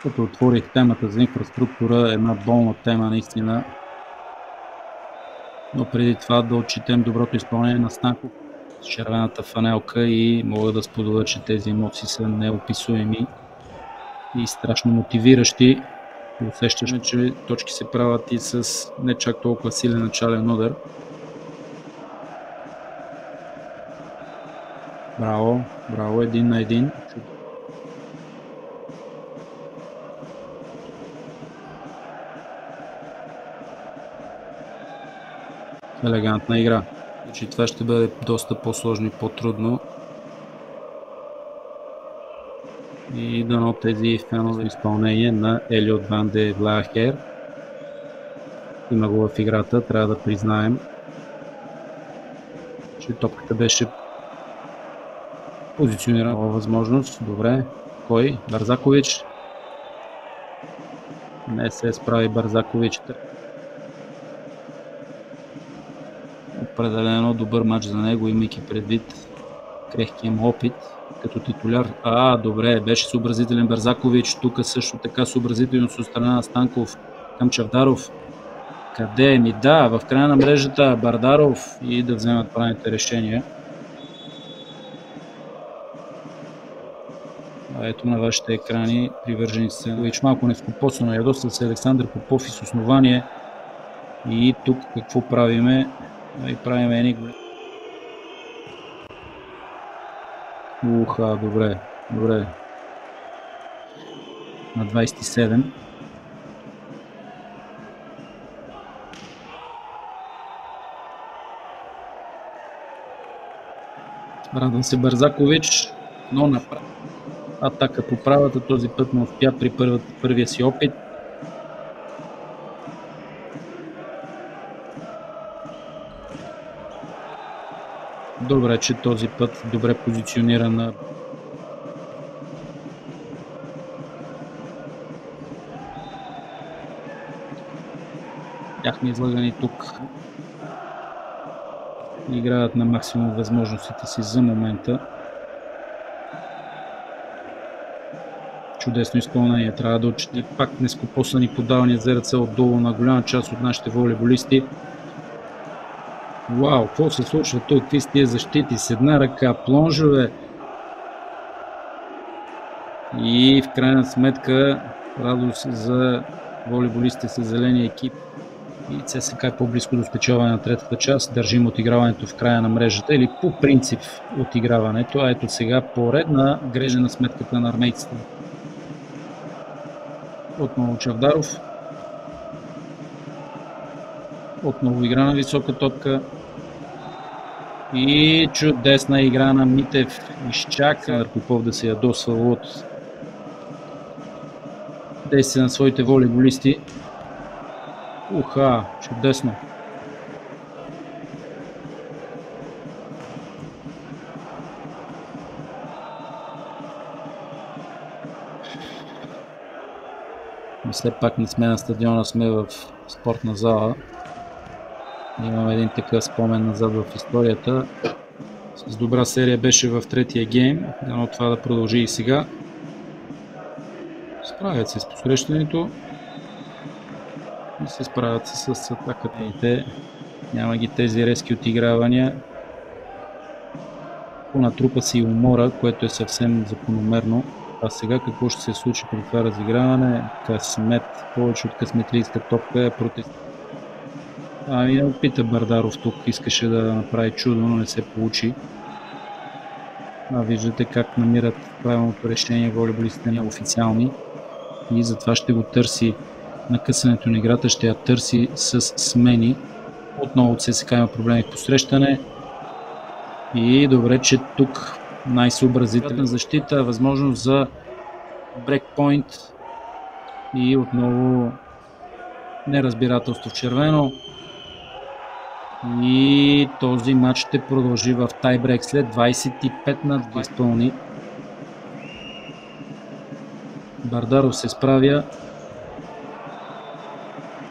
Като отворих темата за инфраструктура, една болна тема наистина. Но преди това да отчетем доброто изпълнение на Станков с червената фанелка и мога да споделя, че тези емоции са неописуеми и страшно мотивиращи. Усещаме, че точки се правят и с не чак толкова силен начален удар. Браво, браво, 1-1. Елегантна игра. Значи това ще бъде доста по-сложно и по-трудно. И дано тези фенове изпълнение на Елиот Ван де Влахер. Има го в играта, трябва да признаем, че топката беше позиционирана. Възможност. Добре. Кой? Барзакович. Не се справи Барзакович. Определено добър матч за него, имайки предвид крехкия му опит като титуляр. Добре, беше съобразителен Барзакович. Тук също така съобразителност от страна на Станков към Чавдаров. Къде ми? Да, в края на мрежата Бардаров и да вземат правилните решения. Ето на вашите екрани привържени се. Малко нескопосано ядоса с Александър Попов и с основание. И тук какво правиме? Правиме едни големи. Добре, добре. На 27. Радва се Барзакович, но направо атака по правата, този път не успя при първия си опит. Добре, че този път добре позиционирана. Бяхме излагани тук. Играят на максимум възможностите си за момента. Чудесно изпълнение. Трябва да отчете пак нескопосани подавания за ръце отдолу на голяма част от нашите волейболисти. Вау, какво се случва тук? Какви с тия защити? С една ръка, плонжове. И в крайна сметка радост за волейболистите с зеления екип. И ЦСКА е по-близко до спечелване на третата част. Държим отиграването в края на мрежата или по принцип отиграването. Ето сега поредна грежа на сметката на армейците. Отново Чавдаров. Отново игра на висока топка. И чудесна игра на Митев. Изчака Попов да се ядосва от действия на своите волейболисти. Чудесно. Все пак не сме на стадиона, сме в спортна зала. Имаме един такъв спомен назад в историята. С добра серия беше в третия гейм, но това да продължи и сега. Справят се с посрещането и се справят се с атаката. Няма ги тези резки отигравания. Понатрупа се и умора, което е съвсем закономерно. А сега какво ще се случи при това разиграване? Късмет, повече от късметлийска топка е против. Не опита Бардаров тук, искаше да направи чудо, но не се получи. Виждате как намират правилното решение волейболистите неофициални и затова ще го търси на късането на играта, ще я търси с смени. Отново от ЦСКА има проблеми в посрещане. И добре, че тук най-съобразителна защита, възможност за брекпойнт и отново неразбирателство в червено. И този матч ще продължи в тайбрек след 25 на 2 изпълни. Бардаров се справя.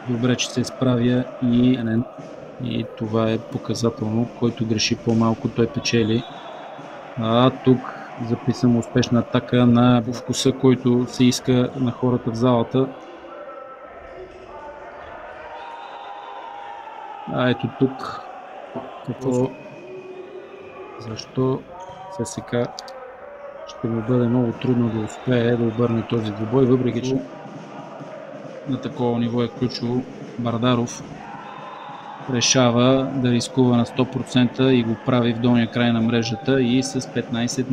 Добре, че се справя и това е показателно. Който греши по-малко, той печели. Тук записам успешна атака на вкуса, който се иска на хората в залата. Ето тук какво, защо ЦСКА ще му бъде много трудно да успее да обърне този двубой, въпреки че на такова ниво е ключово. Бардаров решава да рискува на 100% и го прави в долния край на мрежата и с 15